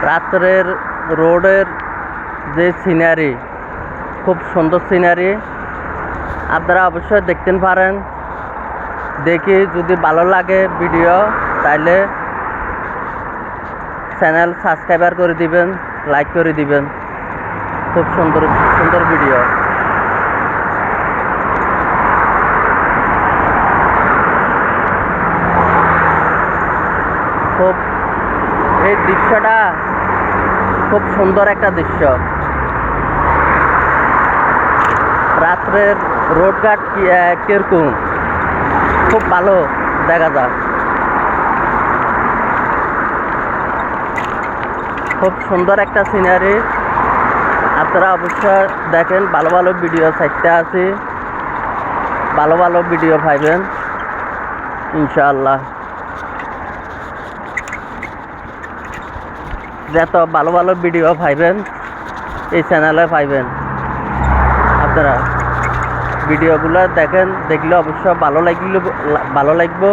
রাত্রের রোডের যে সিনারি, খুব সুন্দর সিনারি, আপনারা অবশ্যই দেখতে পারেন। দেখি যদি ভালো লাগে ভিডিও, তাইলে চ্যানেল সাবস্ক্রাইবার করে দিবেন, লাইক করে দিবেন। খুব সুন্দর সুন্দর ভিডিও। খুব এই দৃশ্যটা খুব সুন্দর একটা দৃশ্য। রাত্রের রোডঘাট কিরকম খুব ভালো দেখা যায়। খুব সুন্দর একটা সিনারি। আপনারা অবশ্যই দেখেন, ভালো ভালো ভিডিও চাইতে আছি, ভালো ভালো ভিডিও পাইবেন ইনশাআল্লাহ। যত ভালো ভালো ভিডিও পাইবেন এই চ্যানেলে পাইবেন। আপনারা ভিডিওগুলো দেখেন, দেখলে অবশ্যই ভালো লাগবে।